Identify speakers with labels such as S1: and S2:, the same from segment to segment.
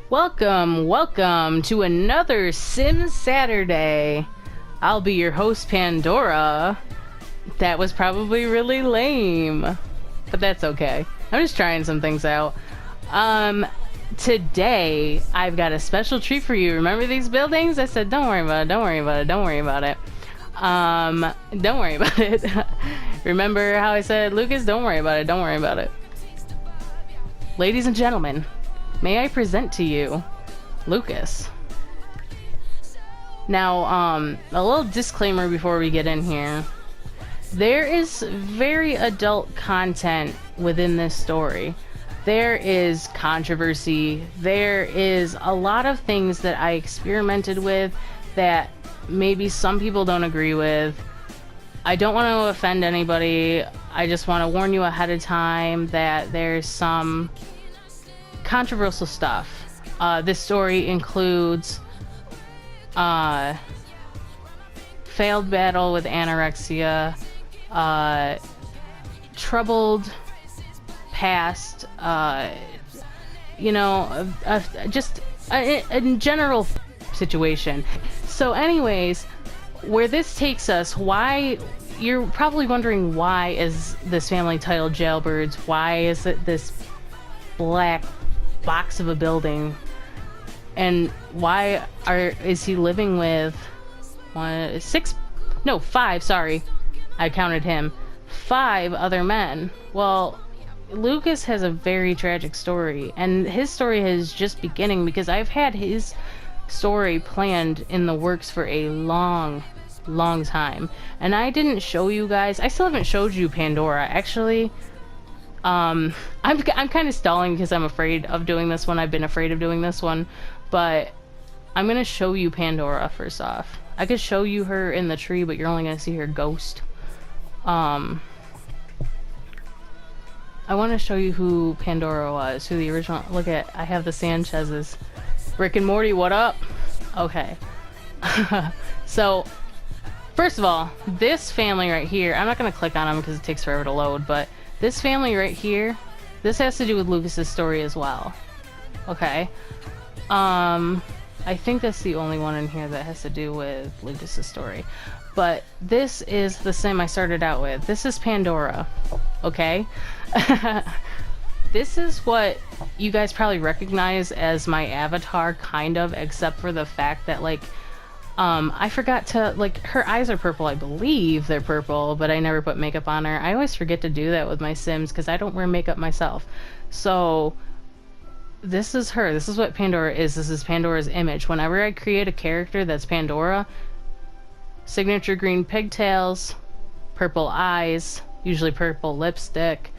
S1: Welcome to another Sim Saturday. I'll be your host, Pandora. That was probably really lame, but that's okay. I'm just trying some things out. Today I've got a special treat for you. Remember these buildings? I said, don't worry about it, don't worry about it, don't worry about it. Don't worry about it. Remember how I said, Lucas, don't worry about it, don't worry about it. Ladies and gentlemen, may I present to you Lucas. Now, a little disclaimer before we get in here. There is very adult content within this story. There is controversy. There is a lot of things that I experimented with that maybe some people don't agree with. I don't want to offend anybody. I just want to warn you ahead of time that there's some controversial stuff. This story includes failed battle with anorexia, troubled past, just a general situation. So anyways, where this takes us, why you're probably wondering, why is this family titled Jailbirds? Why is it this black box of a building? And why is he living with five, sorry, I counted him, 5 other men? Well, Lucas has a very tragic story, and his story is just beginning because I've had his story planned in the works for a long time, and I didn't show you guys. I still haven't showed you Pandora, actually. I'm kind of stalling because I'm afraid of doing this one. I've been afraid of doing this one, but I'm gonna show you Pandora first off. I could show you her in the tree, but you're only gonna see her ghost. I want to show you who Pandora was, who the original. Look at, I have the Sanchez's. Rick and Morty, what up? Okay. So, first of all, this family right here, I'm not gonna click on them because it takes forever to load, but this family right here, this has to do with Lucas's story as well. Okay. I think that's the only one in here that has to do with Lucas's story. But this is the sim I started out with. This is Pandora. Okay? This is what you guys probably recognize as my avatar, kind of, except for the fact that, like, I forgot to, like, her eyes are purple. I believe they're purple, but I never put makeup on her. I always forget to do that with my Sims because I don't wear makeup myself. So, this is her. This is what Pandora is. This is Pandora's image. Whenever I create a character that's Pandora, signature green pigtails, purple eyes, usually purple lipstick.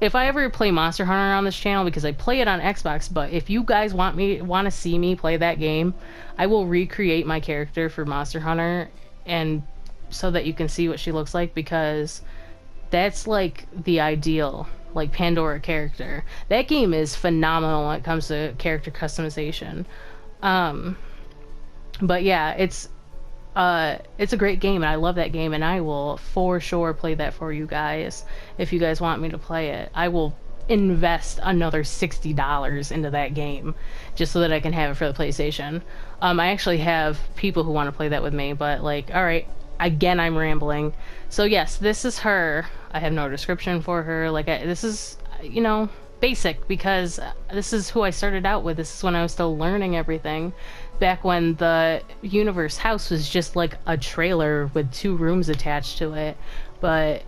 S1: If I ever play Monster Hunter on this channel, because I play it on Xbox, but if you guys want to see me play that game, I will recreate my character for Monster Hunter, and so that you can see what she looks like, because that's like the ideal, like, Pandora character. That game is phenomenal when it comes to character customization. But yeah, it's a great game, and I love that game, and I will for sure play that for you guys if you guys want me to play it. I will invest another $60 into that game just so that I can have it for the PlayStation. I actually have people who want to play that with me, but, like, alright, again, I'm rambling. So yes, this is her. I have no description for her. Like, this is, you know, basic, because this is who I started out with. This is when I was still learning everything. Back when the universe house was just like a trailer with 2 rooms attached to it. But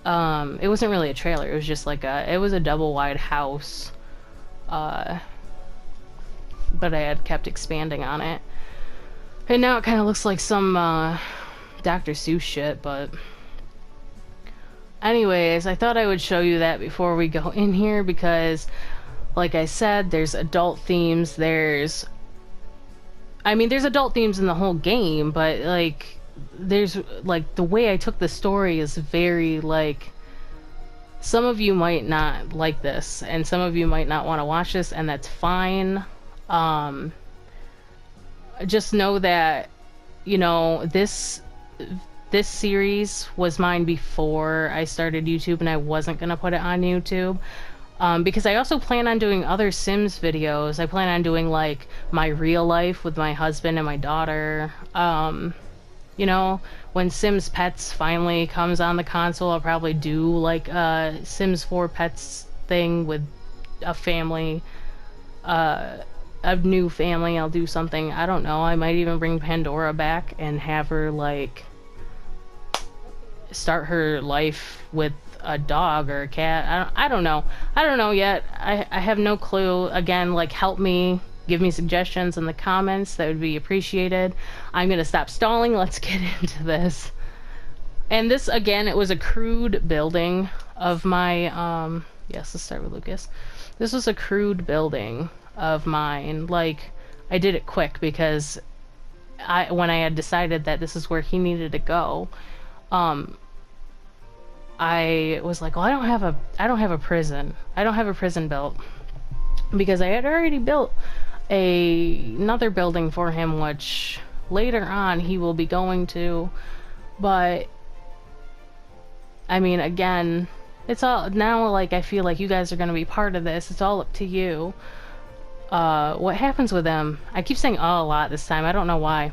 S1: it wasn't really a trailer. It was just like it was a double wide house. But I had kept expanding on it. And now it kind of looks like some Dr. Seuss shit, but anyways, I thought I would show you that before we go in here, because like I said, there's adult themes. There's adult themes in the whole game, but, like, there's, like, the way I took the story is very, like, some of you might not like this, and some of you might not want to watch this, and that's fine. Just know that, you know, this this series was mine before I started YouTube, and I wasn't gonna put it on YouTube. Because I also plan on doing other Sims videos. I plan on doing like my real life with my husband and my daughter. You know, when Sims Pets finally comes on the console, I'll probably do like a Sims 4 Pets thing with a family, a new family. I'll do something. I don't know. I might even bring Pandora back and have her like start her life with a dog or a cat. I don't know. I don't know yet. I have no clue. Again, like, help me. Give me suggestions in the comments. That would be appreciated. I'm gonna stop stalling. Let's get into this. And this, again, it was a crude building of my, yes, let's start with Lucas. This was a crude building of mine. Like, I did it quick because when I had decided that this is where he needed to go, I was like, well, I don't have a prison. I don't have a prison built because I had already built another building for him, which later on he will be going to. But I mean, again, it's all now, like, I feel like you guys are going to be part of this. It's all up to you. What happens with them? I keep saying "oh" a lot this time. I don't know why.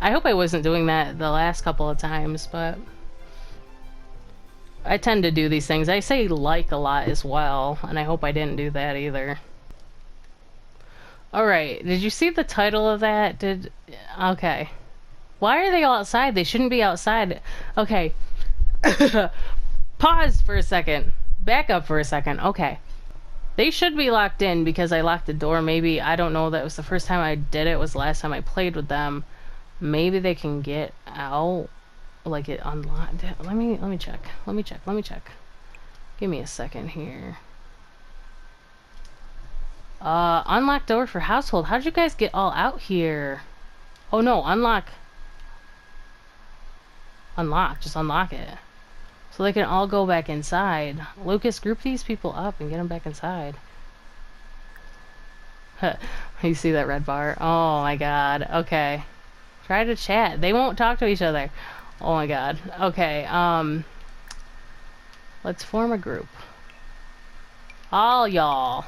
S1: I hope I wasn't doing that the last couple of times, but I tend to do these things. I say like a lot as well, and I hope I didn't do that either. Alright, did you see the title of that? Okay. Why are they all outside? They shouldn't be outside. Okay. Pause for a second. Back up for a second. Okay. They should be locked in because I locked the door. Maybe, I don't know, that was the first time I did it. It was the last time I played with them. Maybe they can get out. Like, it unlocked. Let me check. Let me check. Give me a second here. Unlock door for household. How'd you guys get all out here? Oh no, unlock. Just unlock it. So they can all go back inside. Lucas, group these people up and get them back inside. You see that red bar? Oh my god. Okay. Try to chat. They won't talk to each other. Oh my god. Okay, let's form a group. All y'all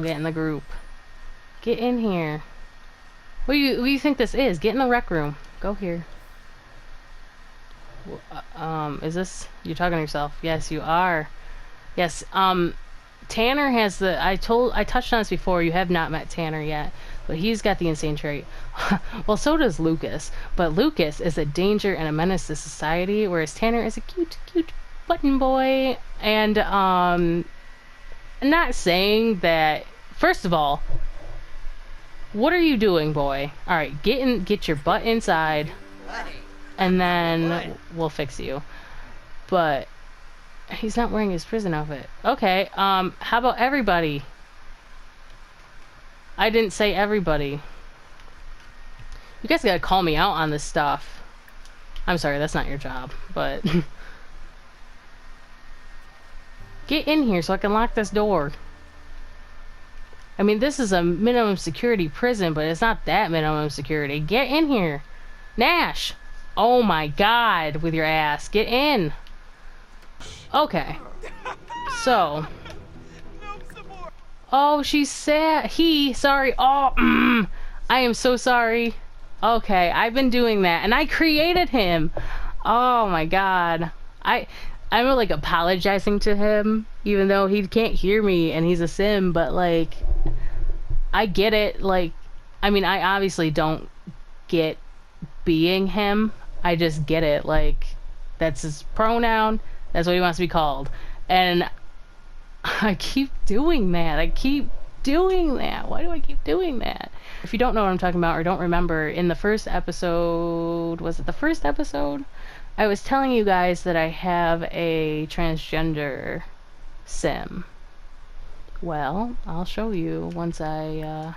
S1: get in the group. Get in here. What do you think this is? Get in the rec room. Go here. Is this... You're talking to yourself. Yes, you are. Yes, Tanner has the... I touched on this before. You have not met Tanner yet. But he's got the insane trait. Well, so does Lucas. But Lucas is a danger and a menace to society, whereas Tanner is a cute button boy. And, I'm not saying that... First of all, what are you doing, boy? Alright, get your butt inside. And then we'll fix you. But he's not wearing his prison outfit. Okay, how about everybody? I didn't say everybody. You guys gotta call me out on this stuff. I'm sorry, that's not your job, but... Get in here so I can lock this door. I mean, this is a minimum security prison, but it's not that minimum security. Get in here. Nash! Oh my god, with your ass. Get in. Okay. So... Oh, she's sad. Sorry. Oh, I am so sorry. Okay, I've been doing that, and I created him. Oh my god. I'm like apologizing to him, even though he can't hear me and he's a sim, but like, I get it. Like, I mean, I obviously don't get being him. I just get it. Like, that's his pronoun. That's what he wants to be called. And I keep doing that. Why do I keep doing that? If you don't know what I'm talking about or don't remember, in the first episode, was it the first episode? I was telling you guys that I have a transgender sim. Well, I'll show you once I,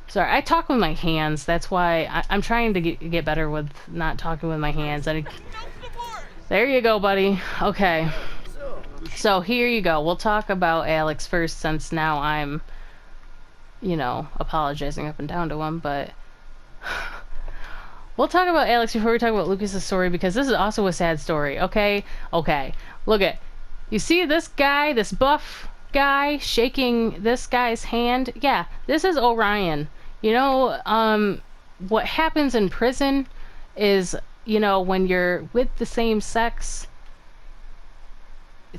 S1: Sorry, I talk with my hands. That's why I'm trying to get better with not talking with my hands. There you go, buddy. Okay. So here you go. We'll talk about Alex first, since now I'm, you know, apologizing up and down to him, but We'll talk about Alex before we talk about Lucas's story, because this is also a sad story. Okay, okay. Look at, you see this guy, this buff guy shaking this guy's hand? Yeah, this is Orion. You know, what happens in prison is, you know, when you're with the same sex,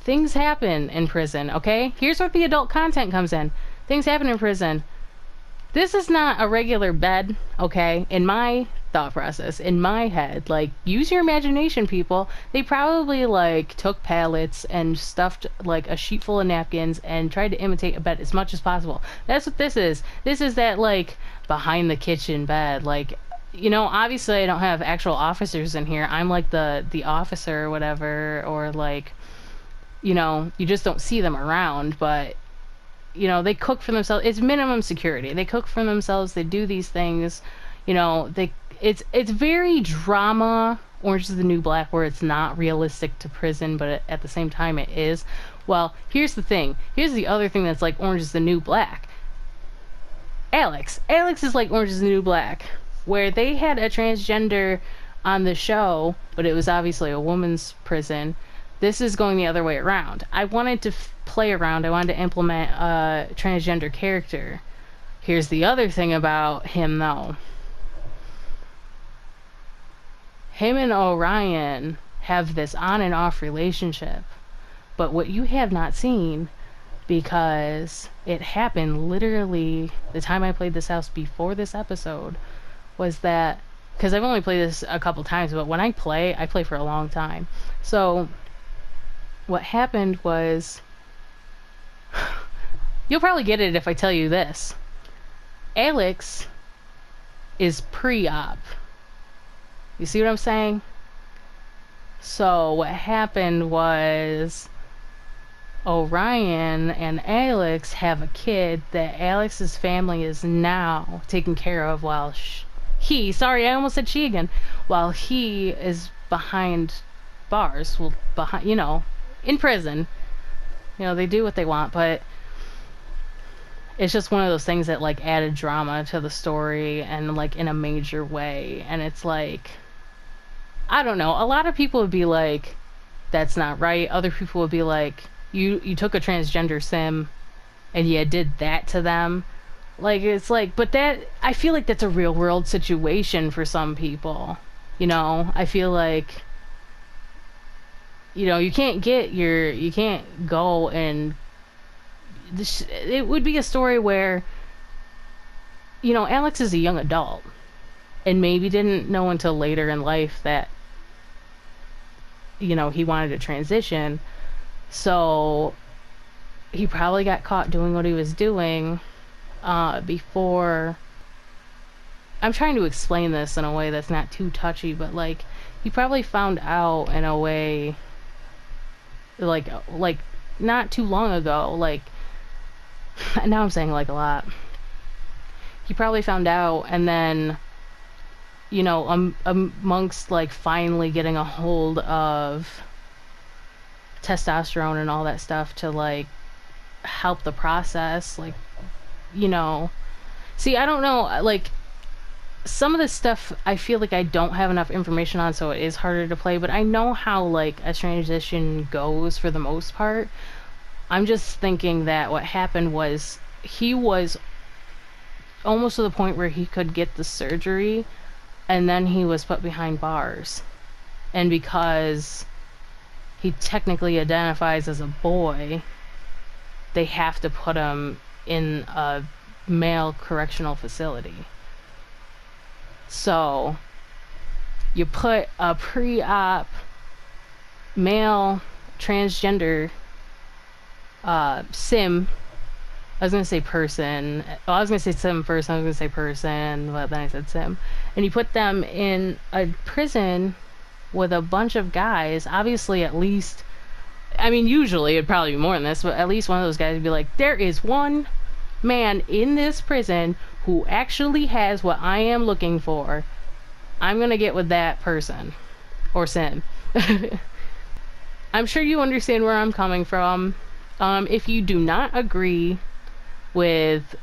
S1: things happen in prison, okay? Here's where the adult content comes in. Things happen in prison. This is not a regular bed, okay? In my thought process, in my head, like, use your imagination, people. They probably, like, took pallets and stuffed, like, a sheet full of napkins and tried to imitate a bed as much as possible. That's what this is. This is that, like, behind the kitchen bed. Like, you know, obviously I don't have actual officers in here. I'm, like, the officer or whatever, or, like, you know, you just don't see them around, but you know, they cook for themselves. It's minimum security. They cook for themselves. They do these things. You know, it's very drama. Orange is the New Black, where it's not realistic to prison, but at the same time it is. Well, here's the thing. Here's the other thing that's like Orange is the New Black. Alex is like Orange is the New Black, where they had a transgender on the show, but it was obviously a woman's prison. This is going the other way around. I wanted to play around. I wanted to implement a transgender character. Here's the other thing about him, though. Him and Orion have this on and off relationship. But what you have not seen, because it happened literally the time I played this house before this episode, was that, because I've only played this a couple times, but when I play for a long time. So what happened was, you'll probably get it if I tell you this. Alex is pre-op. You see what I'm saying? So what happened was, Orion and Alex have a kid that Alex's family is now taking care of, while sorry, I almost said she again, while he is behind bars. Well, behind, you know, in prison. You know, they do what they want, but it's just one of those things that, like, added drama to the story, and, like, in a major way. And it's like, I don't know, a lot of people would be like, that's not right. Other people would be like, you took a transgender sim and you did that to them. Like, it's like, but that, I feel like that's a real world situation for some people. You know, I feel like, you know, you can't go and it would be a story where, you know, Alex is a young adult and maybe didn't know until later in life that, you know, he wanted to transition. So he probably got caught doing what he was doing before. I'm trying to explain this in a way that's not too touchy, but, like, he probably found out in a way, like not too long ago, like, now I'm saying like a lot. He probably found out, and then, you know, amongst, like, finally getting a hold of testosterone and all that stuff to, like, help the process, like, you know, see, I don't know, like, some of this stuff I feel like I don't have enough information on, so it is harder to play, but I know how, like, a transition goes for the most part. I'm just thinking that what happened was he was almost to the point where he could get the surgery, and then he was put behind bars. And because he technically identifies as a boy, they have to put him in a male correctional facility. So you put a pre-op male transgender sim, I was gonna say person, well, I was gonna say sim first, I was gonna say person, but then I said sim, and you put them in a prison with a bunch of guys, obviously at least, I mean, usually it'd probably be more than this, but at least one of those guys would be like, there is one man in this prison who actually has what I am looking for. I'm gonna get with that person. Or sim. I'm sure you understand where I'm coming from. If you do not agree with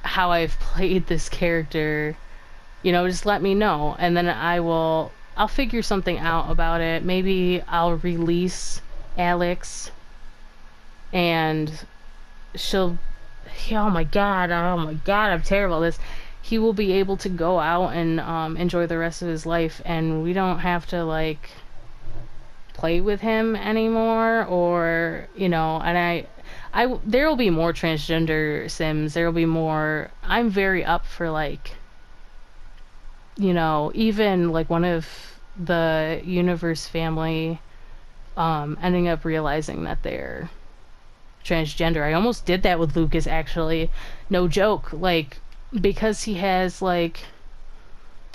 S1: how I've played this character, You know, just let me know, and then I'll figure something out about it. Maybe I'll release Alex, and she'll, oh my god, I'm terrible at this. He will be able to go out and enjoy the rest of his life, and we don't have to like play with him anymore, or you know. And there will be more transgender Sims. There will be more. I'm very up for like, you know, even like one of the universe family ending up realizing that they're transgender. I almost did that with Lucas, actually. No joke. Like, because he has like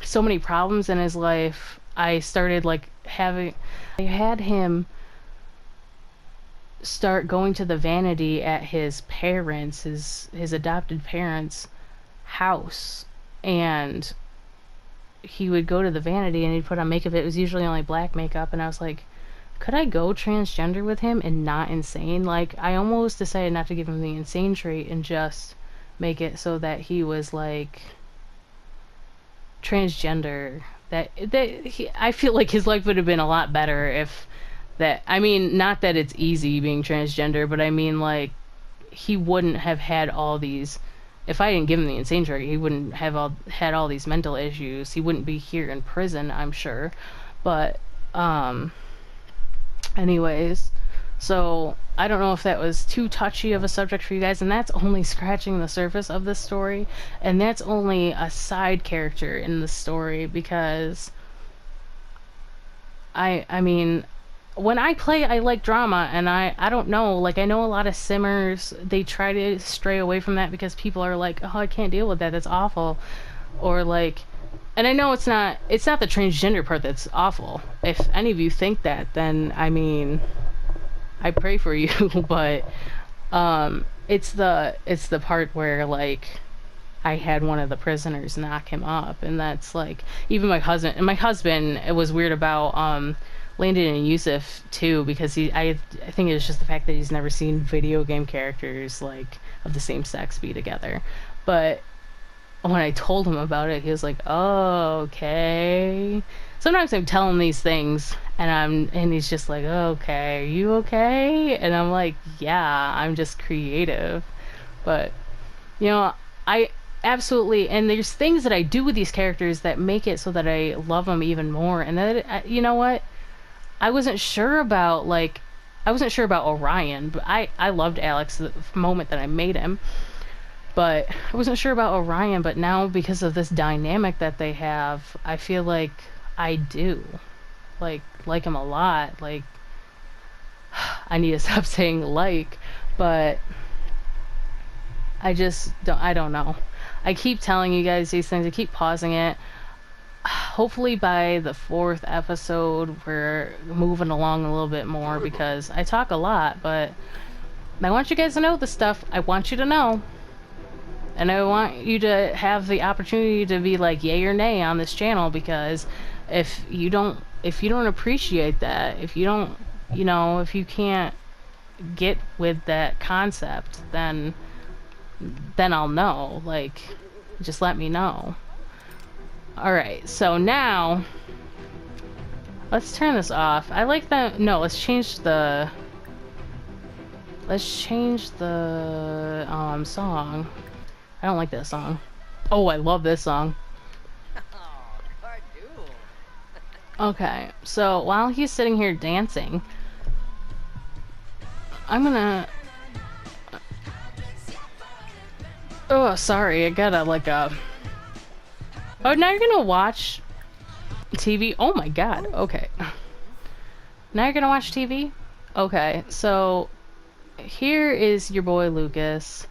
S1: so many problems in his life, I started like I had him start going to the vanity at his parents, his adopted parents' house, and he would go to the vanity and he'd put on makeup. It was usually only black makeup, and I was like, could I go transgender with him and not insane? Like, I almost decided not to give him the insane trait and just make it so that he was like transgender. I feel like his life would have been a lot better if that. I mean, not that it's easy being transgender, but I mean like he wouldn't have had all these. If I didn't give him the insane trait, he wouldn't have had all these mental issues. He wouldn't be here in prison, I'm sure. But anyways, so I don't know if that was too touchy of a subject for you guys, and that's only scratching the surface of this story, and that's only a side character in the story, because I mean, when I play, I like drama, and I don't know, like, I know a lot of simmers, they try to stray away from that because people are like, oh, I can't deal with that, that's awful, or like, and I know it's not the transgender part that's awful. If any of you think that, then I mean, I pray for you. But it's the part where like I had one of the prisoners knock him up, and that's like, even my husband it was weird about Landon and Yusuf too, because I think it was just the fact that he's never seen video game characters like of the same sex be together. But when I told him about it, he was like, "Oh, okay." Sometimes I'm telling these things, and he's just like, oh, "Okay, are you okay?" And I'm like, "Yeah, I'm just creative." But you know, I absolutely, and there's things that I do with these characters that make it so that I love them even more. And that, you know what? I wasn't sure about Orion, but I loved Alex the moment that I made him. But I wasn't sure about Orion, but now because of this dynamic that they have, I feel like I do like him a lot. Like, I need to stop saying like, but I don't know. I keep telling you guys these things, I keep pausing it. Hopefully by the 4th episode we're moving along a little bit more, because I talk a lot, but I want you guys to know the stuff I want you to know. And I want you to have the opportunity to be like yay or nay on this channel, because if you don't appreciate that, if you don't, you know, if you can't get with that concept, then I'll know. Like, just let me know. Alright, so now let's turn this off. I like that. No, let's change the song. I don't like that song. Oh, I love this song. Okay, so while he's sitting here dancing, I'm gonna... Oh, sorry, I gotta like a... Oh, now you're gonna watch TV? Oh my god, okay. Now you're gonna watch TV? Okay, so here is your boy Lucas.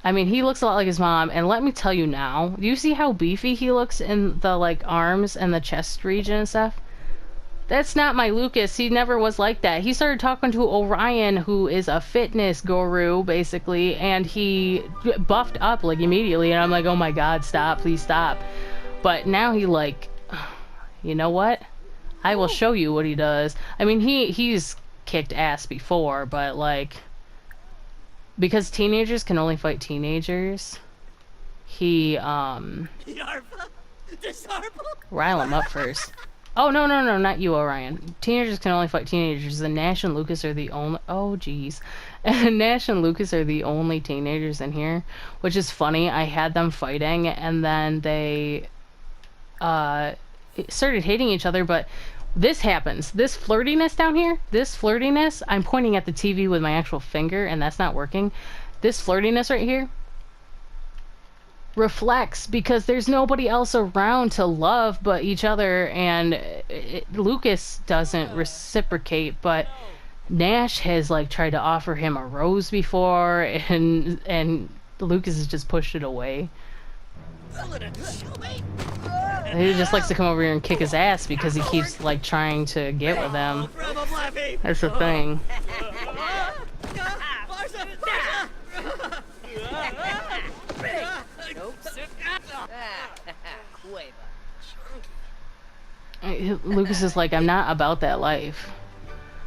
S1: I mean, he looks a lot like his mom, and let me tell you now, do you see how beefy he looks in the, like, arms and the chest region and stuff? That's not my Lucas. He never was like that. He started talking to Orion, who is a fitness guru, basically, and he buffed up, like, immediately, and I'm like, oh my god, stop, please stop. But now he, like, you know what? I will show you what he does. I mean, he's kicked ass before, but, like... Because teenagers can only fight teenagers, he rile him up first. Oh, no, no, no, not you, Orion. Teenagers can only fight teenagers, and Nash and Lucas are the only... Oh, jeez. And Nash and Lucas are the only teenagers in here, which is funny. I had them fighting, and then they started hating each other, but this happens. This flirtiness down here, this flirtiness, I'm pointing at the TV with my actual finger, and that's not working. This flirtiness right here reflects because there's nobody else around to love but each other, and Lucas doesn't reciprocate, but Nash has like tried to offer him a rose before, and Lucas has just pushed it away. He just likes to come over here and kick his ass because he keeps like trying to get with them. That's the thing. Lucas is like, I'm not about that life.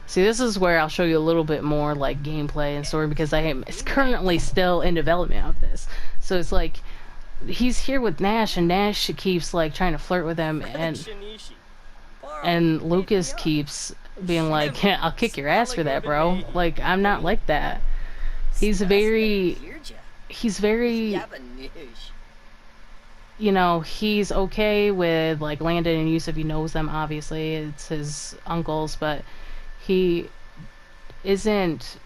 S1: See, this is where I'll show you a little bit more like gameplay and story, because I am currently still in development of this. So it's like he's here with Nash, and Nash keeps like trying to flirt with him, and Lucas keeps being like, I'll kick your ass for that, bro. Like, I'm not like that. He's very, you know, he's okay with like Landon and Yusuf. He knows them, obviously, it's his uncles, but he isn't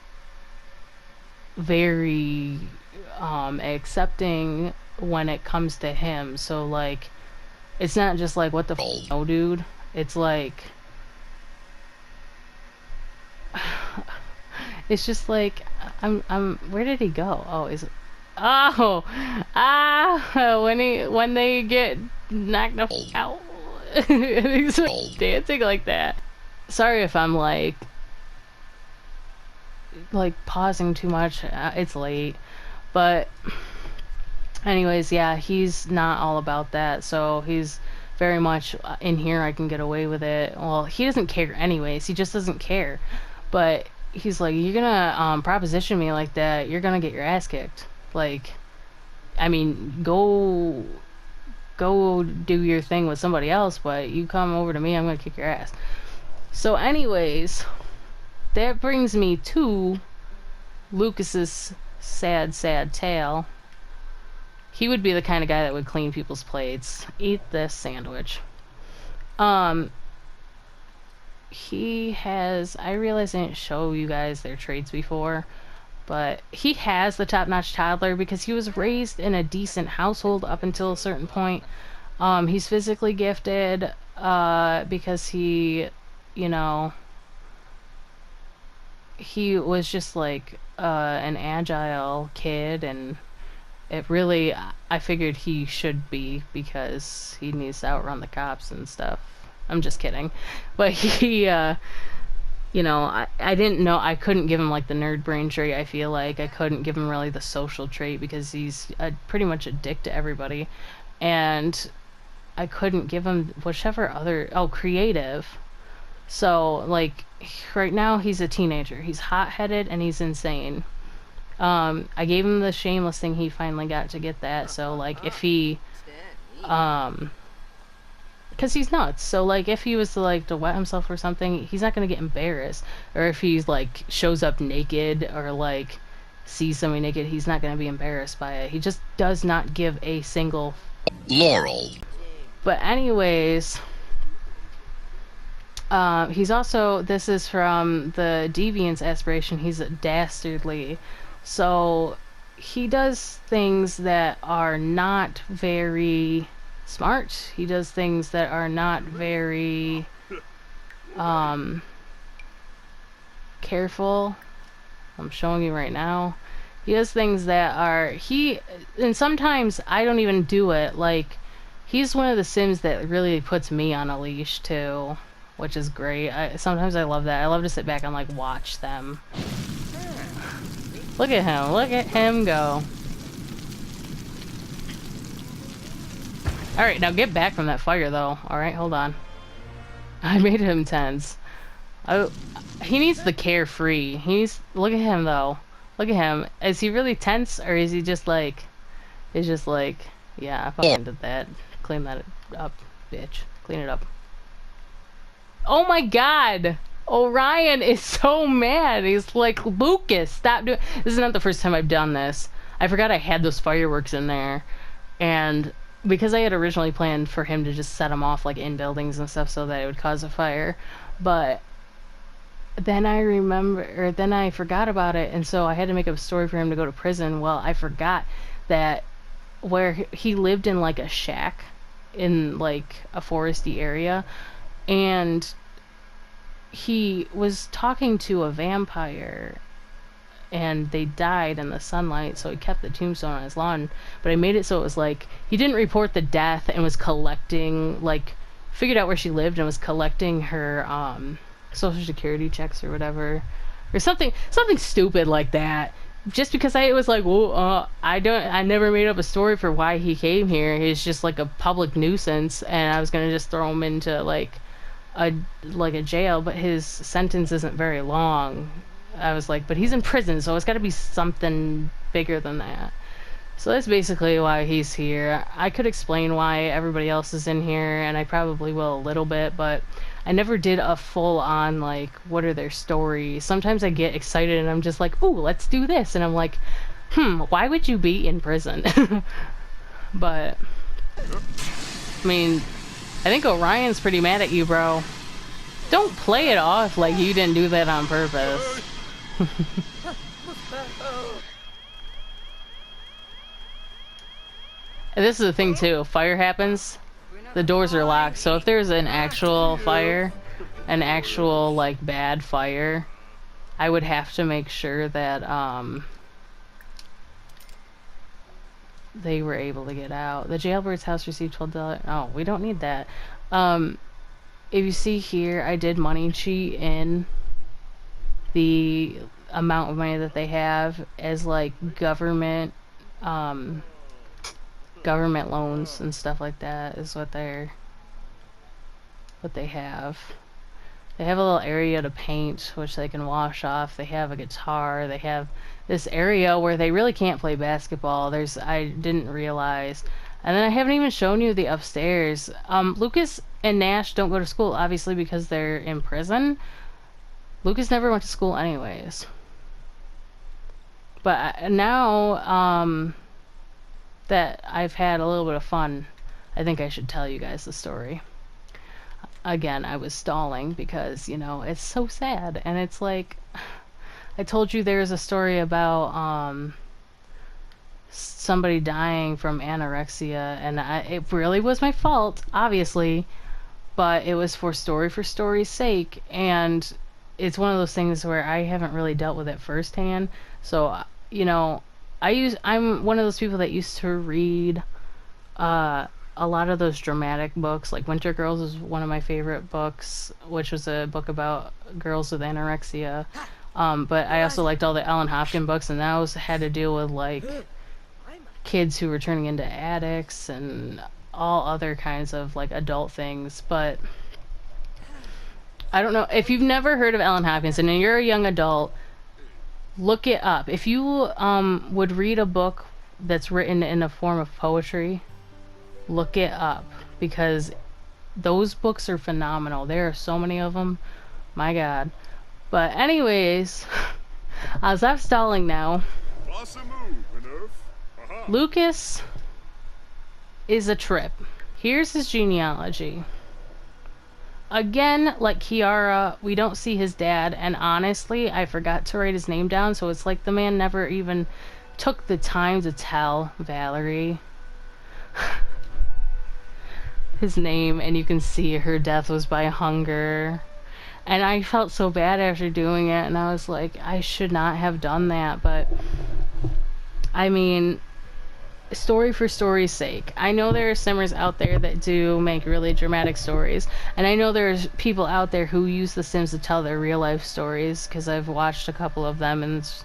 S1: very accepting when it comes to him. So like, it's not just like, what the f no, dude. It's like it's just like, I'm where did he go? Oh, is it, oh, when they get knocked the f out. He's dancing like that. Sorry if I'm like pausing too much. It's late, but anyways, yeah, he's not all about that. So he's very much in here, I can get away with it. Well, he doesn't care anyways. He just doesn't care. But he's like, you're gonna proposition me like that, you're gonna get your ass kicked. Like, I mean, go do your thing with somebody else, but you come over to me, I'm gonna kick your ass. So anyways, that brings me to Lucas's sad tale. He would be the kind of guy that would clean people's plates. Eat this sandwich. He has, I realize I didn't show you guys their traits before, but he has the top-notch toddler because he was raised in a decent household up until a certain point. He's physically gifted because he, you know, he was just like an agile kid, and it really, I figured he should be because he needs to outrun the cops and stuff. I'm just kidding. But he, you know, I didn't know, I couldn't give him like the nerd brain trait. I feel like I couldn't give him really the social trait because he's pretty much a dick to everybody. And I couldn't give him whichever other, oh, creative. So like right now he's a teenager. He's hot-headed and he's insane. I gave him the shameless thing, he finally got to get that. So like if he because he's nuts, so like if he was to like to wet himself or something, he's not gonna get embarrassed. Or if he's like shows up naked or like sees somebody naked, he's not gonna be embarrassed by it. He just does not give a single laurel. But anyways, he's also, this is from the Deviant's aspiration, he's dastardly. So he does things that are not very smart. He does things that are not very careful. I'm showing you right now. He does things that are, and sometimes I don't even do it. Like, he's one of the Sims that really puts me on a leash too, which is great. Sometimes I love that. I love to sit back and like watch them. Look at him go. Alright, now get back from that fire though. Alright, hold on. I made him tense. He needs the carefree. Look at him though. Look at him. Is he really tense, or is he just like, It's just like, yeah, I fucking did that. Clean that up, bitch. Clean it up. Oh my god! Orion is so mad. He's like, Lucas, stop doing. This is not the first time I've done this. I forgot I had those fireworks in there, and because I had originally planned for him to just set them off like in buildings and stuff so that it would cause a fire, but then I forgot about it, and so I had to make up a story for him to go to prison. Well, I forgot that where he lived in like a shack in like a foresty area, and he was talking to a vampire and they died in the sunlight, so he kept the tombstone on his lawn. But I made it so it was like he didn't report the death and was collecting, like, figured out where she lived and was collecting her social security checks or whatever, or something stupid like that. Just because I was like, well, I never made up a story for why he came here. He's just like a public nuisance, and I was gonna just throw him into a a jail, but his sentence isn't very long. I was like, but he's in prison, so it's got to be something bigger than that. So that's basically why he's here. I could explain why everybody else is in here, and I probably will a little bit, but I never did a full on, like, what are their stories. Sometimes I get excited and I'm just like, ooh, let's do this. And I'm like, why would you be in prison? But, I mean, I think Orion's pretty mad at you, bro. Don't play it off like you didn't do that on purpose. And this is the thing too, fire happens, the doors are locked, so if there's an actual fire, an actual like bad fire, I would have to make sure that they were able to get out. The jailbird's house received $12. Oh, we don't need that. If you see here, I did money cheat in the amount of money that they have as like government government loans and stuff like that is what they have. They have a little area to paint, which they can wash off. They have a guitar. They have this area where they really can't play basketball. I didn't realize. And then I haven't even shown you the upstairs. Lucas and Nash don't go to school, obviously, because they're in prison. Lucas never went to school anyways. But now, that I've had a little bit of fun, I think I should tell you guys the story. Again, I was stalling because, you know, it's so sad. And it's like, I told you there's a story about somebody dying from anorexia, and it really was my fault, obviously, but it was for story's sake, and it's one of those things where I haven't really dealt with it firsthand. So, you know, I'm one of those people that used to read a lot of those dramatic books. Like Winter Girls is one of my favorite books, which was a book about girls with anorexia. But I also liked all the Ellen Hopkins books, and those had to deal with like kids who were turning into addicts and all other kinds of like adult things. But I don't know if you've never heard of Ellen Hopkins and you're a young adult, look it up. If you would read a book that's written in a form of poetry, look it up, because those books are phenomenal. There are so many of them, my god. But anyways, I'll stop stalling now. Lucas is a trip. Here's his genealogy. Again, like Kiara, we don't see his dad, and honestly, I forgot to write his name down, so it's like the man never even took the time to tell Valerie his name, and you can see her death was by hunger. And I felt so bad after doing it, and I was like, I should not have done that, but I mean, story for story's sake. I know there are simmers out there that do make really dramatic stories, and I know there's people out there who use The Sims to tell their real life stories, because I've watched a couple of them, and it's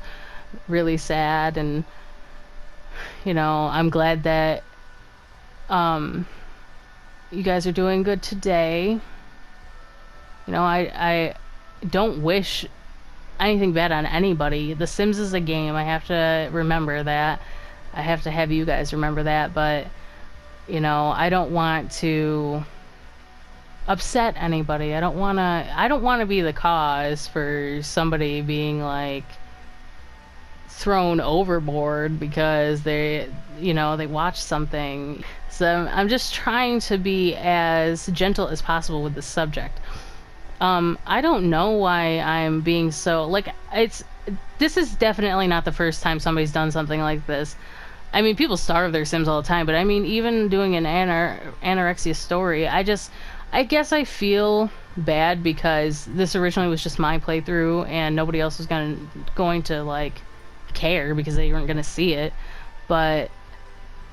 S1: really sad. And you know, I'm glad that you guys are doing good today. You know, I don't wish anything bad on anybody. The Sims is a game. I have to remember that. I have to have you guys remember that, but you know, I don't want to upset anybody. I don't want to be the cause for somebody being like thrown overboard because they, you know, they watch something. So I'm just trying to be as gentle as possible with the subject. I don't know why I'm being so like this is definitely not the first time somebody's done something like this. I mean, people starve their Sims all the time, but I mean, even doing an anorexia story, I guess I feel bad because this originally was just my playthrough and nobody else was going to like care because they weren't gonna see it. But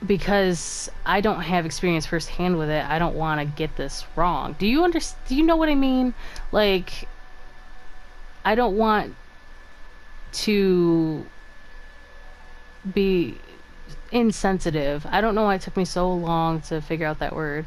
S1: because I don't have experience firsthand with it, I don't want to get this wrong. Do you know what I mean? Like, I don't want to be insensitive. I don't know why it took me so long to figure out that word.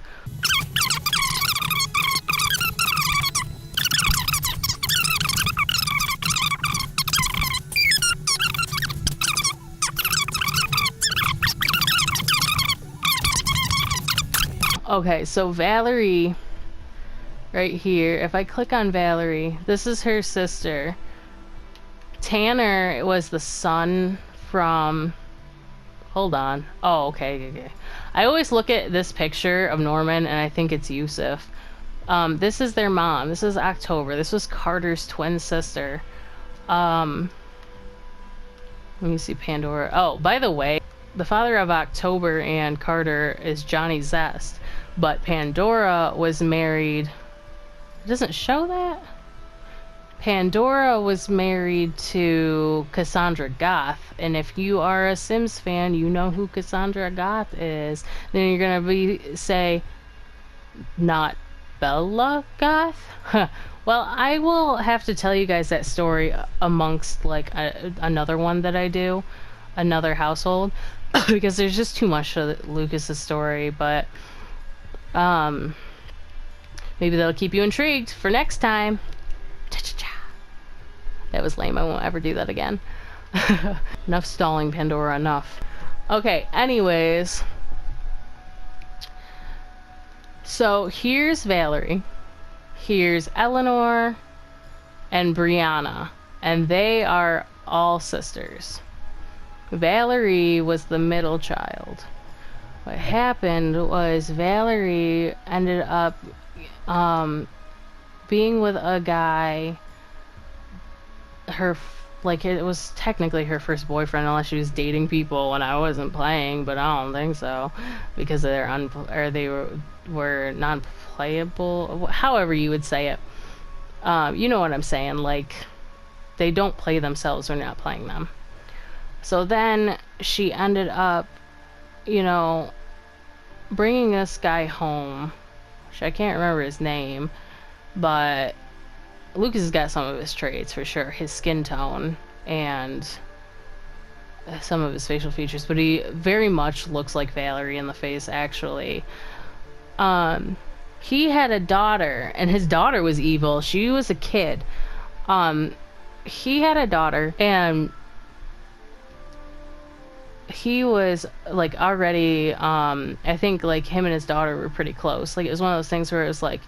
S1: Okay, so Valerie, right here, if I click on Valerie, this is her sister. Tanner was the son from... Hold on. Oh, okay. I always look at this picture of Norman and I think it's Yusuf. This is their mom. This is October. This was Carter's twin sister. Let me see Pandora. Oh, by the way, the father of October and Carter is Johnny Zest, but Pandora was married... It doesn't show that? Pandora was married to Cassandra Goth, and if you are a Sims fan, you know who Cassandra Goth is. Then you're gonna say, not Bella Goth? Well, I will have to tell you guys that story amongst like another one that I do, another household, because there's just too much to Lucas's story. But maybe that'll keep you intrigued for next time. That was lame. I won't ever do that again. Enough stalling, Pandora. Enough. Okay, anyways. So here's Valerie. Here's Eleanor and Brianna. And they are all sisters. Valerie was the middle child. What happened was Valerie ended up being with a guy. It was technically her first boyfriend, unless she was dating people when I wasn't playing, but I don't think so, because they were non-playable, however you would say it. You know what I'm saying, like, they don't play themselves when you're not playing them. So then she ended up, you know, bringing this guy home, which I can't remember his name, but Lucas has got some of his traits for sure, his skin tone and some of his facial features, but he very much looks like Valerie in the face, actually. He had a daughter, and his daughter was evil. She was a kid. He had a daughter, and he was like already, I think like him and his daughter were pretty close. Like, it was one of those things where it was like,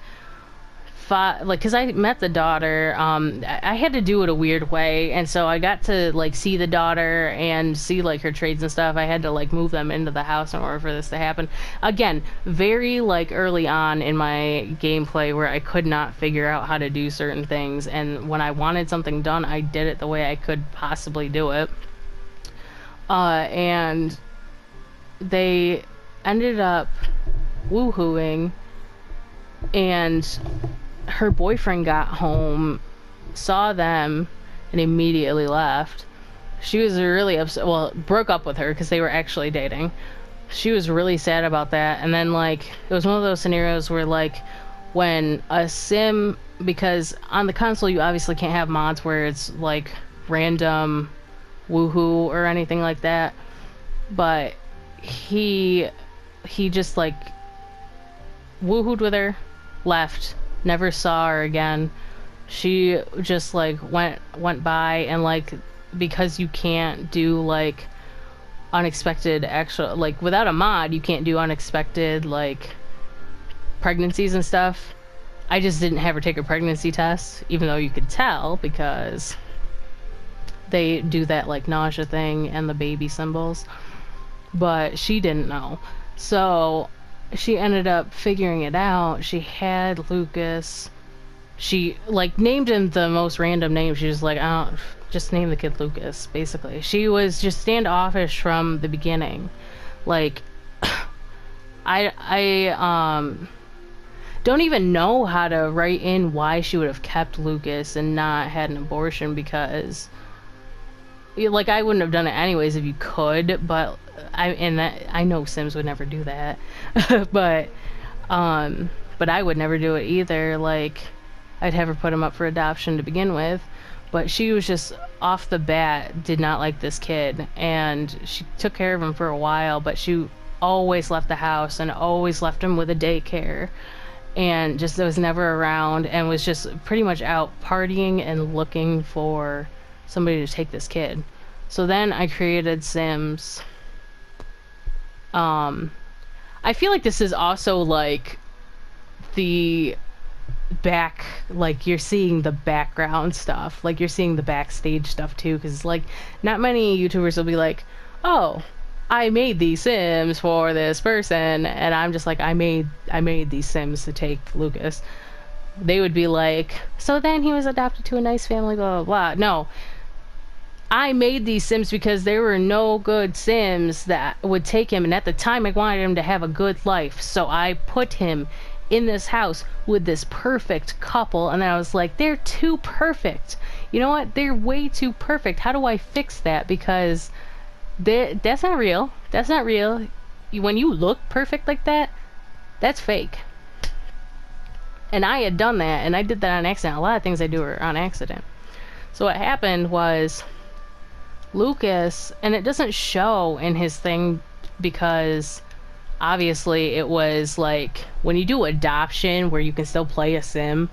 S1: because I met the daughter, I had to do it a weird way, and so I got to like see the daughter and see like her traits and stuff. I had to like move them into the house in order for this to happen. Again, very like early on in my gameplay where I could not figure out how to do certain things, and when I wanted something done, I did it the way I could possibly do it. And they ended up woohooing, and her boyfriend got home, saw them, and immediately left. She was really upset. Well, broke up with her because they were actually dating. She was really sad about that. And then, like, it was one of those scenarios where, like, when a sim, because on the console you obviously can't have mods where it's like random woohoo or anything like that, but he just like woohooed with her, left, never saw her again. She just like went by, and like, because you can't do like unexpected actual, like, without a mod, you can't do unexpected, like, pregnancies and stuff. I just didn't have her take a pregnancy test, even though you could tell because they do that, like, nausea thing and the baby symbols. But she didn't know. So she ended up figuring it out. She had Lucas. She, like, named him the most random name. She was like, oh, just name the kid Lucas, basically. She was just standoffish from the beginning. Like, I don't even know how to write in why she would have kept Lucas and not had an abortion, because, like, I wouldn't have done it anyways if you could, but I know Sims would never do that. but I would never do it either. Like, I'd have her put him up for adoption to begin with, but she was just off the bat did not like this kid, and she took care of him for a while, but she always left the house and always left him with a daycare, and just was never around, and was just pretty much out partying and looking for somebody to take this kid. So then I created Sims. I feel like this is also like the back, like, you're seeing the background stuff, like, you're seeing the backstage stuff too, because, like, not many YouTubers will be like, oh, I made these Sims for this person, and I'm just like, I made these Sims to take Lucas. They would be like, so then he was adopted to a nice family, blah blah blah. No, I made these Sims because there were no good Sims that would take him, and at the time I wanted him to have a good life, so I put him in this house with this perfect couple, and then I was like, they're too perfect. You know what? They're way too perfect. How do I fix that? Because that's not real. That's not real. When you look perfect like that, that's fake. And I had done that, and I did that on accident. A lot of things I do are on accident. So what happened was Lucas, and it doesn't show in his thing because obviously it was like when you do adoption where you can still play a sim,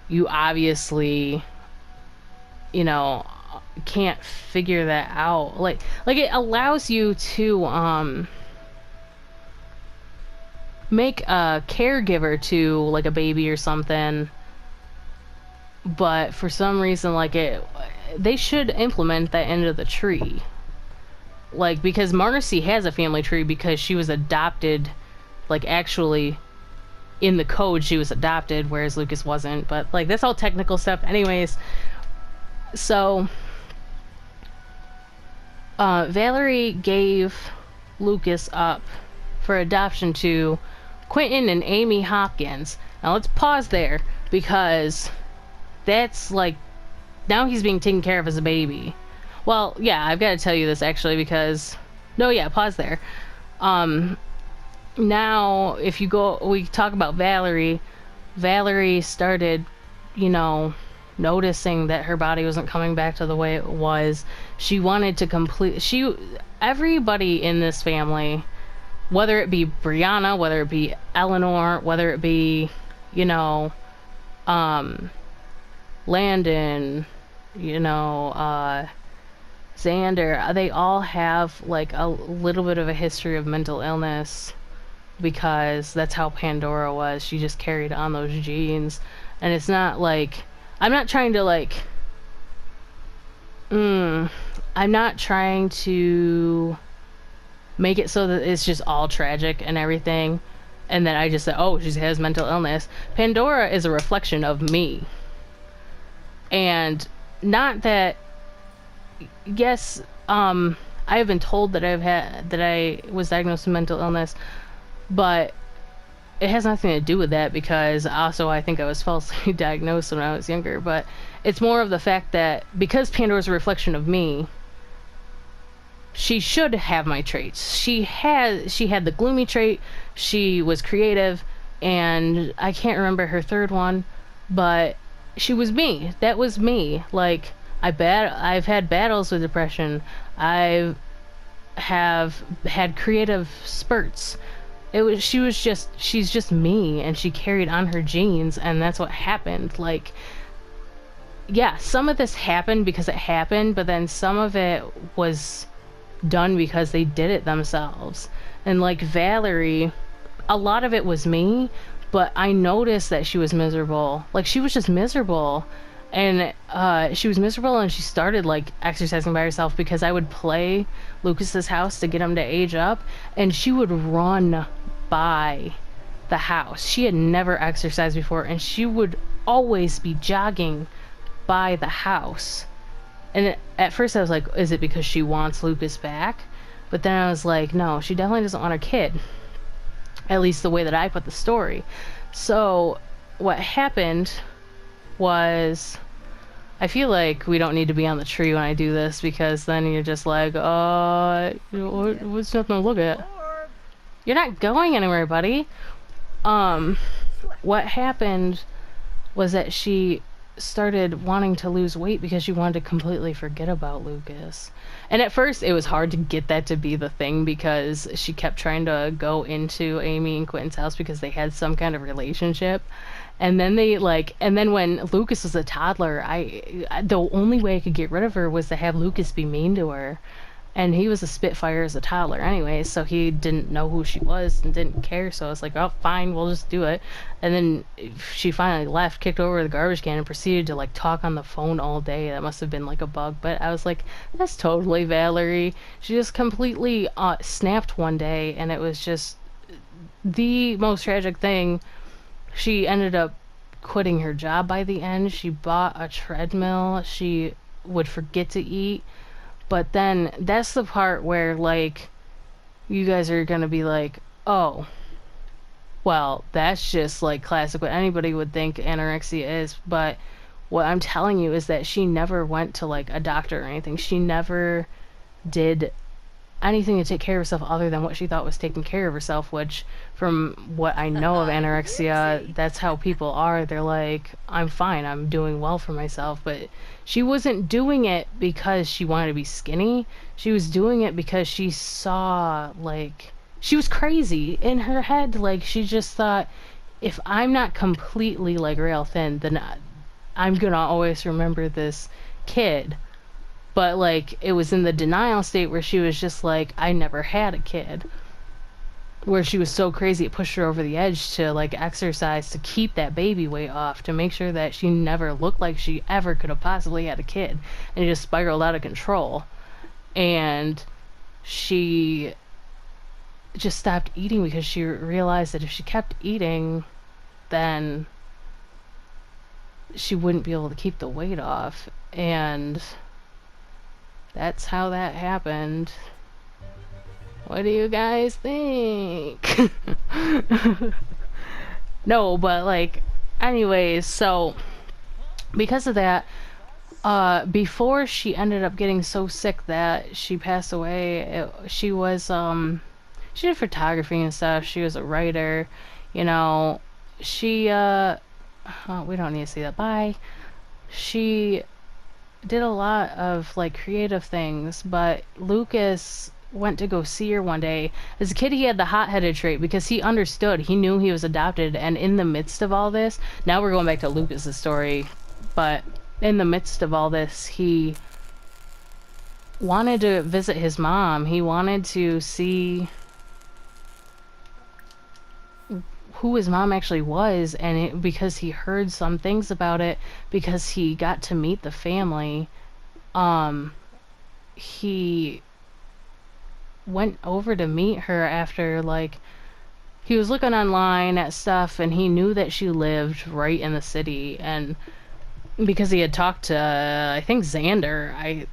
S1: you obviously, you know, can't figure that out. Like it allows you to make a caregiver to, like, a baby or something, but for some reason, like, they should implement that into the tree. Like, because Marcy has a family tree because she was adopted, like, actually in the code she was adopted, whereas Lucas wasn't. But, like, that's all technical stuff anyways. So Valerie gave Lucas up for adoption to Quentin and Amy Hopkins. Now let's pause there, because that's, like, now he's being taken care of as a baby. Well, yeah, I've got to tell you this actually, because no, yeah, pause there. Now if you go, we talk about Valerie started, you know, noticing that her body wasn't coming back to the way it was. She wanted to everybody in this family, whether it be Brianna, whether it be Eleanor, whether it be, you know, Landon, you know, Xander, they all have, like, a little bit of a history of mental illness, because that's how Pandora was. She just carried on those genes. And it's not like, I'm not trying to, like, I'm not trying to make it so that it's just all tragic and everything, and then I just said, oh, she has mental illness. Pandora is a reflection of me. And not that, yes, I have been told that I was diagnosed with mental illness, but it has nothing to do with that, because also I think I was falsely diagnosed when I was younger. But it's more of the fact that because Pandora's a reflection of me, she should have my traits. She had the gloomy trait, she was creative, and I can't remember her third one, but she was me. That was me. Like, I've had battles with depression. I have had creative spurts. She's just me, and she carried on her genes, and that's what happened. Like, yeah, some of this happened because it happened, but then some of it was done because they did it themselves. And like Valerie, a lot of it was me, but I noticed that she was miserable. Like she was just miserable. And she was miserable and she started like exercising by herself because I would play Lucas's house to get him to age up and she would run by the house. She had never exercised before and she would always be jogging by the house. And at first I was like, is it because she wants Lucas back? But then I was like, no, she definitely doesn't want her kid. At least the way that I put the story. So what happened was, I feel like we don't need to be on the tree when I do this because then you're just like, what's nothing to look at? You're not going anywhere, buddy. What happened was that she started wanting to lose weight because she wanted to completely forget about Lucas. And at first it was hard to get that to be the thing because she kept trying to go into Amy and Quentin's house because they had some kind of relationship. And then and then when Lucas was a toddler, the only way I could get rid of her was to have Lucas be mean to her. And he was a spitfire as a toddler anyway, so he didn't know who she was and didn't care. So I was like, oh, fine, we'll just do it. And then she finally left, kicked over the garbage can, and proceeded to like talk on the phone all day. That must have been like a bug, but I was like, that's totally Valerie. She just completely snapped one day, and it was just the most tragic thing. She ended up quitting her job by the end. She bought a treadmill. She would forget to eat. But then that's the part where, like, you guys are going to be like, oh, well, that's just, like, classic what anybody would think anorexia is. But what I'm telling you is that she never went to, like, a doctor or anything. She never did anything to take care of herself other than what she thought was taking care of herself, which from what I know of anorexia, that's how people are. They're like, I'm fine, I'm doing well for myself. But she wasn't doing it because she wanted to be skinny. She was doing it because she saw, like, she was crazy in her head. Like, she just thought, if I'm not completely like rail thin, then I'm gonna always remember this kid. But, like, it was in the denial state where she was just like, I never had a kid. Where she was so crazy, it pushed her over the edge to, like, exercise to keep that baby weight off, to make sure that she never looked like she ever could have possibly had a kid. And it just spiraled out of control. And she just stopped eating because she realized that if she kept eating, then she wouldn't be able to keep the weight off. And that's how that happened. What do you guys think? No, but like, anyways, so because of that, before she ended up getting so sick that she passed away, she was she did photography and stuff. She was a writer, you know. She oh, we don't need to see that. Bye. She did a lot of like creative things, but Lucas went to go see her one day. As a kid, he had the hot-headed trait because he understood. He knew he was adopted, and in the midst of all this, now we're going back to Lucas's story, but in the midst of all this, he wanted to visit his mom. He wanted to see who his mom actually was, and because he heard some things about it, because he got to meet the family, he went over to meet her after, like, he was looking online at stuff, and he knew that she lived right in the city, and because he had talked to, I think, Xander, I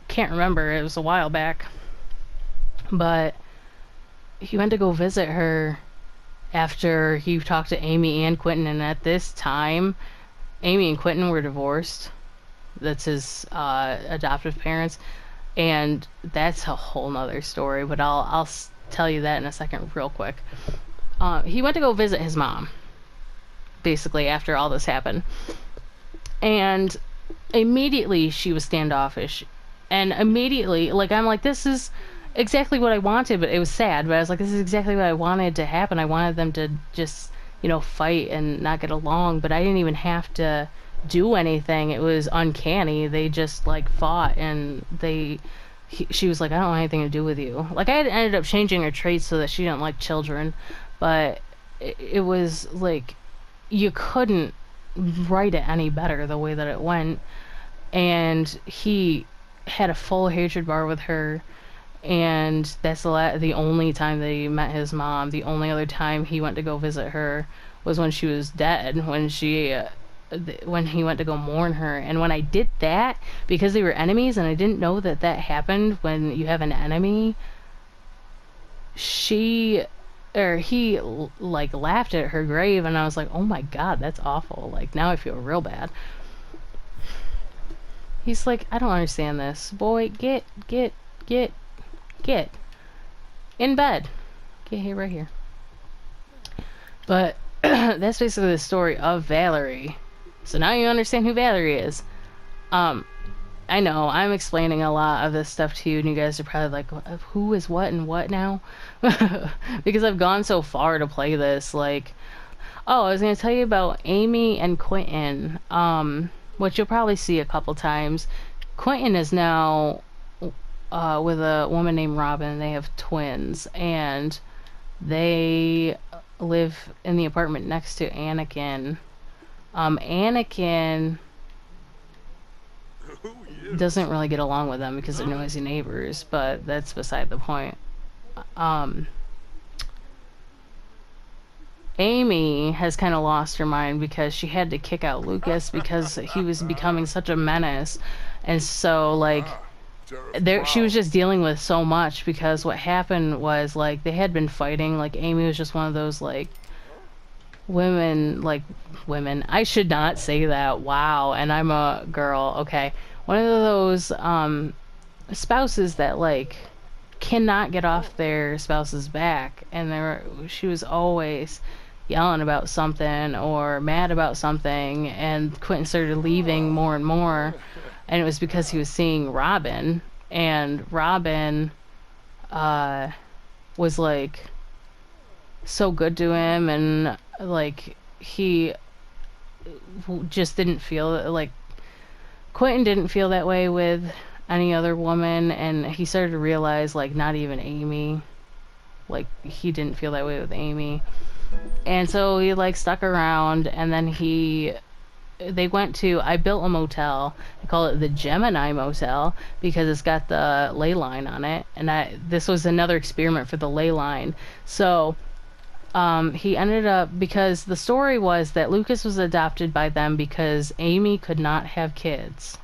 S1: can't remember, it was a while back, but he went to go visit her after he talked to Amy and Quentin, and at this time, Amy and Quentin were divorced. That's his adoptive parents, and that's a whole nother story, but I'll tell you that in a second real quick. He went to go visit his mom, basically, after all this happened, and immediately she was standoffish, and immediately, like, I'm like, this is exactly what I wanted, but it was sad, but I was like, this is exactly what I wanted to happen. I wanted them to just, you know, fight and not get along, but I didn't even have to do anything. It was uncanny. They just, like, fought, and they she was like, I don't want anything to do with you. Like, I had ended up changing her traits so that she didn't like children, but it was like you couldn't write it any better the way that it went. And he had a full hatred bar with her, and that's the only time that he met his mom. The only other time he went to go visit her was when she was dead, when he went to go mourn her. And when I did that, because they were enemies and I didn't know that that happened when you have an enemy, she or he like laughed at her grave, and I was like, oh my god, that's awful. Like, now I feel real bad. He's like, I don't understand this. Boy, get in bed. Get here, right here. But that's basically the story of Valerie. So now you understand who Valerie is. I know I'm explaining a lot of this stuff to you, and you guys are probably like, who is what and what now? Because I've gone so far to play this. Like, oh, I was gonna tell you about Amy and Quentin, which you'll probably see a couple times. Quentin is now with a woman named Robin. They have twins, and they live in the apartment next to Anakin. Anakin doesn't really get along with them because they're noisy neighbors, but that's beside the point. Amy has kind of lost her mind because she had to kick out Lucas because he was becoming such a menace. And so, like, she was just dealing with so much, because what happened was, like, they had been fighting. Like, Amy was just one of those, like, women, I should not say that, wow, and I'm a girl, okay, one of those spouses that, like, cannot get off their spouse's back, and she was always yelling about something or mad about something, and Quentin started leaving more and more, and it was because he was seeing Robin, and Robin was, like, so good to him, and, like, he just didn't feel like Quentin didn't feel that way with any other woman, and he started to realize, like, not even Amy, like, he didn't feel that way with Amy, and so he, like, stuck around, and then they went to, I built a motel. I call it the Gemini Motel because it's got the ley line on it, and this was another experiment for the ley line. So he ended up, because the story was that Lucas was adopted by them because Amy could not have kids.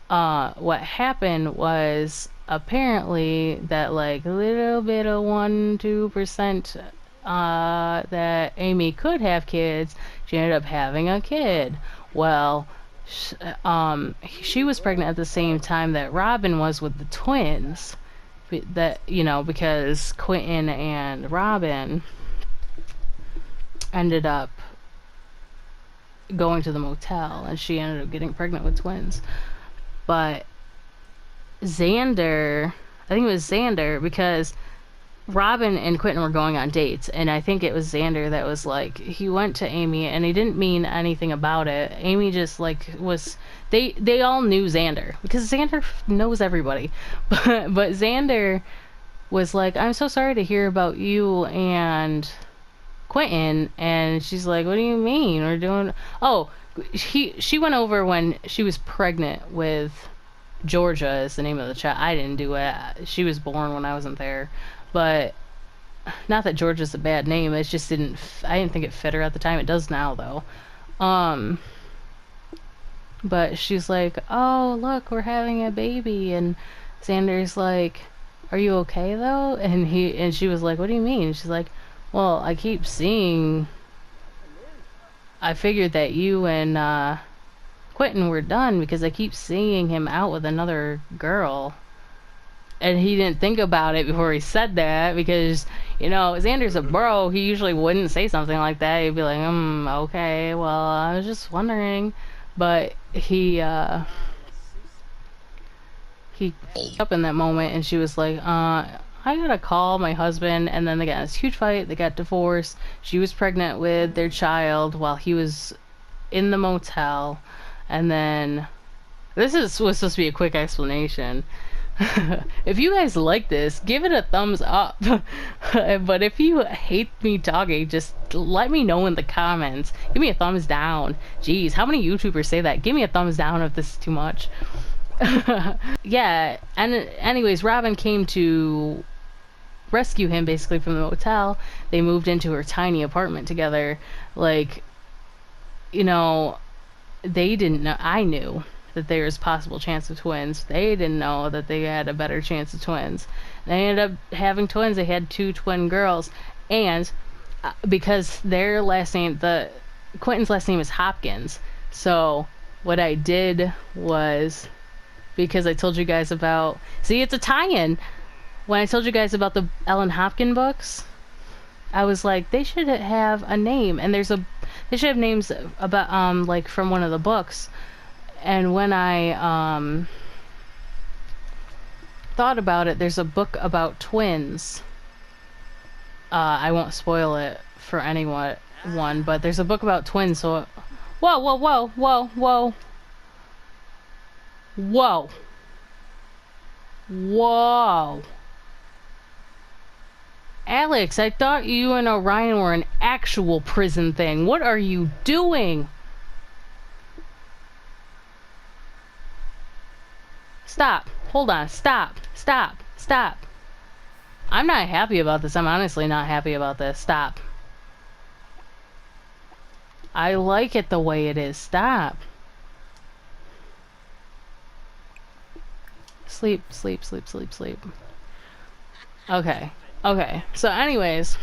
S1: What happened was, apparently, that, like, a little bit of 1-2% that Amy could have kids, she ended up having a kid. Well, she was pregnant at the same time that Robin was with the twins. That, you know, because Quentin and Robin ended up going to the motel, and she ended up getting pregnant with twins. But Xander, I think it was Xander, because Robin and Quentin were going on dates, and I think it was Xander that was like, he went to Amy and he didn't mean anything about it. Amy just, like, they all knew Xander because Xander knows everybody. But Xander was like, I'm so sorry to hear about you and Quentin, and she's like, what do you mean? We're doing, oh, she went over when she was pregnant with Georgia is the name of the child. I didn't do it. She was born when I wasn't there. But not that Georgia's a bad name, it just I didn't think it fit her at the time. It does now, though. But she's like, oh, look, we're having a baby, and Xander's like, are you okay though? And she was like, what do you mean? She's like, well, I figured that you and Quentin were done because I keep seeing him out with another girl. And he didn't think about it before he said that, because, you know, Xander's a bro. He usually wouldn't say something like that. He'd be like, okay, well, I was just wondering. But he up in that moment, and she was like, I gotta call my husband. And then they got in this huge fight. They got divorced. She was pregnant with their child while he was in the motel. And then This was supposed to be a quick explanation. If you guys like this, give it a thumbs up. But if you hate me talking, just let me know in the comments. Give me a thumbs down. Jeez, how many YouTubers say that? Give me a thumbs down if this is too much. Yeah, and anyways, Robin came to rescue him basically from the motel. They moved into her tiny apartment together. Like, you know, they didn't know. I knew that there was possible chance of twins. They didn't know that they had a better chance of twins. They ended up having twins. They had 2 twin girls, and because their last name, the Quentin's last name is Hopkins. So what I did was, because I told you guys about, see, it's a tie-in. When I told you guys about the Ellen Hopkins books, I was like, they should have a name, and they should have names about like from one of the books. And when I thought about it, there's a book about twins. I won't spoil it for anyone, but there's a book about twins. So, whoa, whoa, whoa, whoa, whoa, whoa, whoa. Alex, I thought you and Orion were an actual prison thing. What are you doing? Stop. Hold on. Stop. Stop. Stop. I'm not happy about this. I'm honestly not happy about this. Stop. I like it the way it is. Stop. Sleep, sleep, sleep, sleep, sleep. Okay. Okay. So anyways,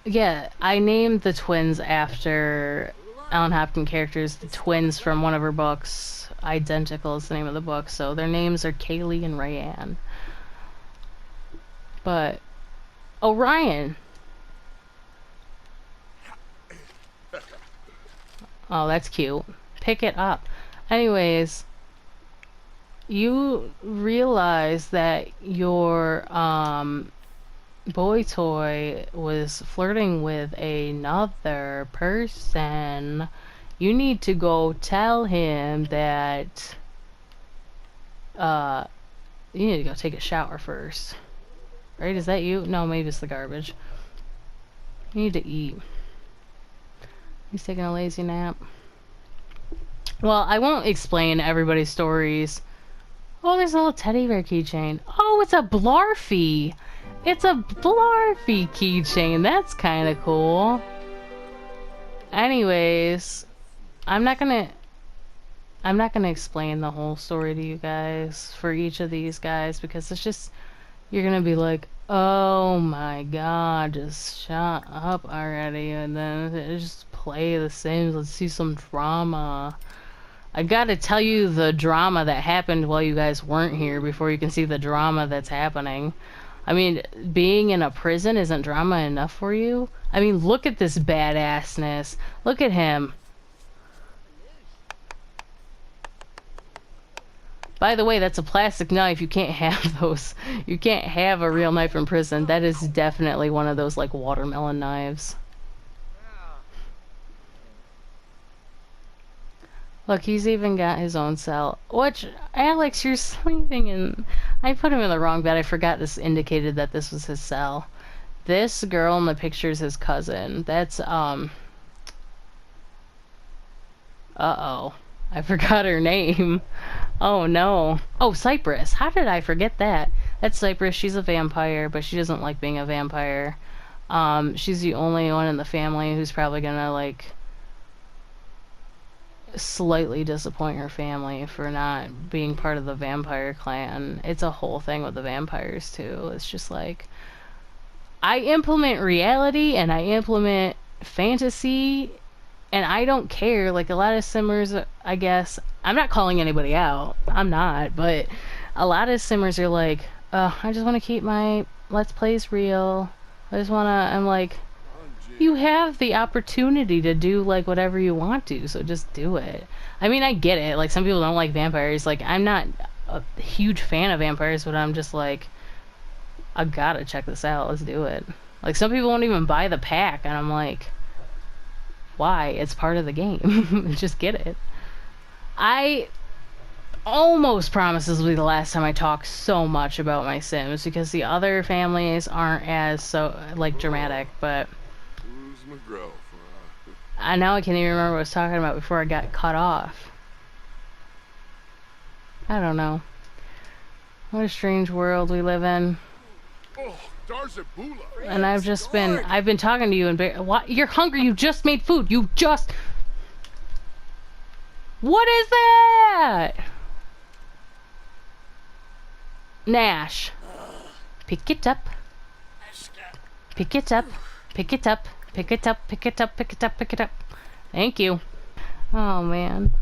S1: yeah, I named the twins after Ellen Hopkins characters, the twins from one of her books. Identical is the name of the book, so their names are Kaylee and Rayanne. But Orion. Oh, that's cute. Pick it up. Anyways, you realize that your boy toy was flirting with another person. You need to go tell him that you need to go take a shower first. Right? Is that you? No, maybe it's the garbage. You need to eat. He's taking a lazy nap. Well, I won't explain everybody's stories. Oh, there's a little teddy bear keychain. Oh, it's a Blarfy. It's a Blarfy keychain. That's kind of cool. Anyways, I'm not gonna explain the whole story to you guys for each of these guys, because it's just, you're gonna be like, oh my god, just shut up already, and then just play The Sims. Let's see some drama. I gotta tell you the drama that happened while you guys weren't here before you can see the drama that's happening. I mean, being in a prison isn't drama enough for you? I mean, look at this badassness. Look at him. By the way, that's a plastic knife. You can't have those. You can't have a real knife in prison. That is definitely one of those, like, watermelon knives. Look, he's even got his own cell. Which, Alex, you're sleeping in... I put him in the wrong bed. I forgot this indicated that this was his cell. This girl in the picture is his cousin. That's, uh-oh. I forgot her name. Oh, no. Oh, Cypress. How did I forget that? That's Cypress. She's a vampire, but she doesn't like being a vampire. She's the only one in the family who's probably gonna, like, slightly disappoint her family for not being part of the vampire clan. It's a whole thing with the vampires too. It's just like, I implement reality and I implement fantasy, and I don't care. Like, a lot of simmers, I guess, I'm not calling anybody out, I'm not, but a lot of simmers are like, I just want to keep my let's plays real. I'm like, you have the opportunity to do, like, whatever you want to, so just do it. I mean, I get it. Like, some people don't like vampires. Like, I'm not a huge fan of vampires, but I'm just like, I gotta check this out. Let's do it. Like, some people won't even buy the pack, and I'm like, Why? It's part of the game. Just get it. I almost promise this will be the last time I talk so much about my Sims, because the other families aren't as so like dramatic, but I now I can't even remember what I was talking about before I got cut off. I don't know. What a strange world we live in. And I've been talking to you and what? You're hungry. You just made food. What is that? Nash. Pick it up. Pick it up. Pick it up. Pick it up. Pick it up. Pick it up. Pick it up. Thank you. Oh man.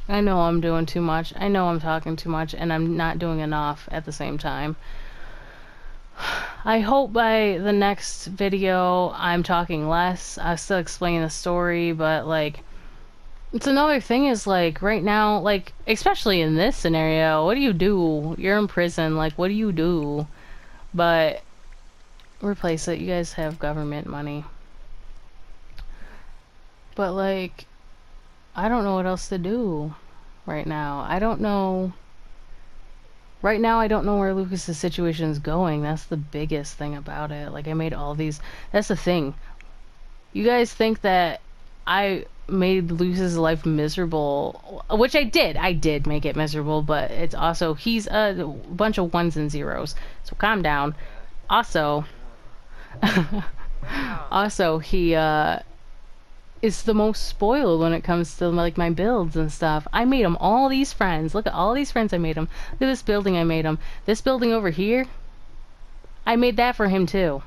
S1: I know I'm doing too much. I know I'm talking too much and I'm not doing enough at the same time. I hope by the next video I'm talking less. I'm still explaining the story, but like it's another thing is like right now, like especially in this scenario, what do you do? You're in prison, like what do you do? But replace it. You guys have government money. But like I don't know what else to do right now. I don't know. Right now I don't know where Lucas's situation is going. That's the biggest thing about it. Like I made all these. That's the thing. You guys think that I made Lucas's life miserable, which I did. I did make it miserable, but it's also he's a bunch of ones and zeros. So calm down. Also, he is the most spoiled when it comes to like my builds and stuff. I made him all these friends. Look at all these friends I made him. Look at this building I made him. This building over here, I made that for him too.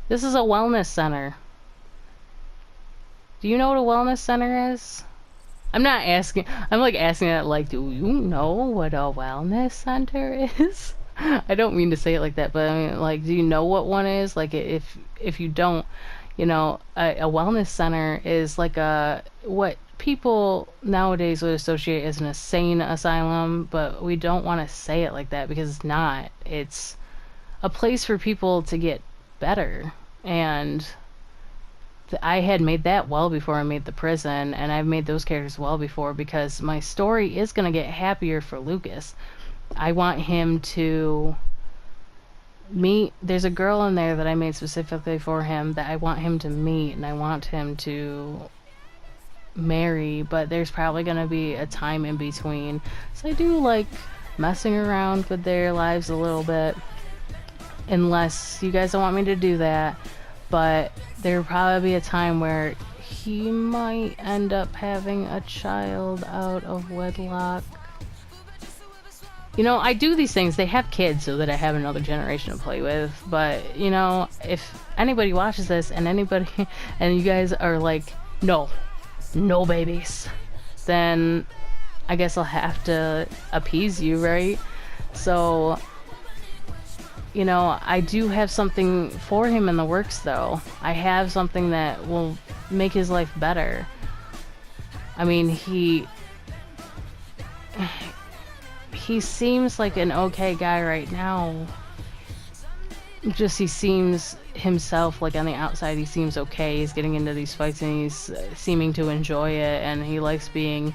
S1: This is a wellness center. Do you know what a wellness center is? I'm not asking. I'm like asking that like, do you know what a wellness center is? I don't mean to say it like that, but I mean like, do you know what one is? Like if you don't, you know, a wellness center is like what people nowadays would associate as an insane asylum, but we don't want to say it like that because it's not. It's a place for people to get better. And I had made that well before I made the prison, and I've made those characters well before because my story is going to get happier for Lucas. I want him to meet, there's a girl in there that I made specifically for him that I want him to meet and I want him to marry, but there's probably going to be a time in between. So I do like messing around with their lives a little bit, unless you guys don't want me to do that, but there'll probably be a time where he might end up having a child out of wedlock. You know, I do these things, they have kids so that I have another generation to play with, but, you know, if anybody watches this and anybody, and you guys are like, no babies, then I guess I'll have to appease you, right? So, you know, I do have something for him in the works, though. I have something that will make his life better. I mean, he seems like an okay guy right now. Just he seems himself, like on the outside, he seems okay. He's getting into these fights and he's seeming to enjoy it, and he likes being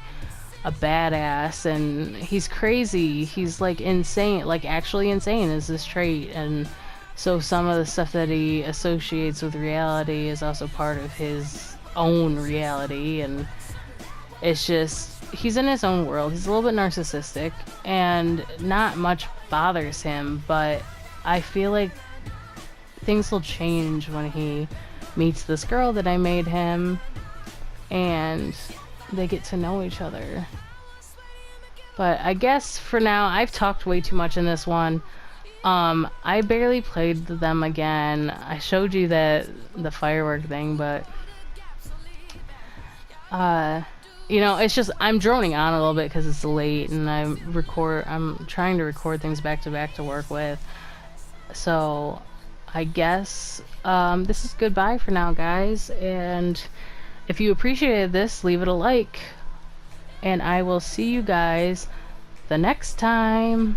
S1: a badass, and he's crazy. He's like insane, like actually insane is this trait, and so some of the stuff that he associates with reality is also part of his own reality, and it's just he's in his own world. He's a little bit narcissistic and not much bothers him, but I feel like things will change when he meets this girl that I made him and they get to know each other. But I guess for now I've talked way too much in this one. I barely played them again. I showed you the firework thing, but you know, it's just I'm droning on a little bit because it's late and I'm trying to record things back to back to work with. So I guess this is goodbye for now, guys, and if you appreciated this, leave it a like, and I will see you guys the next time.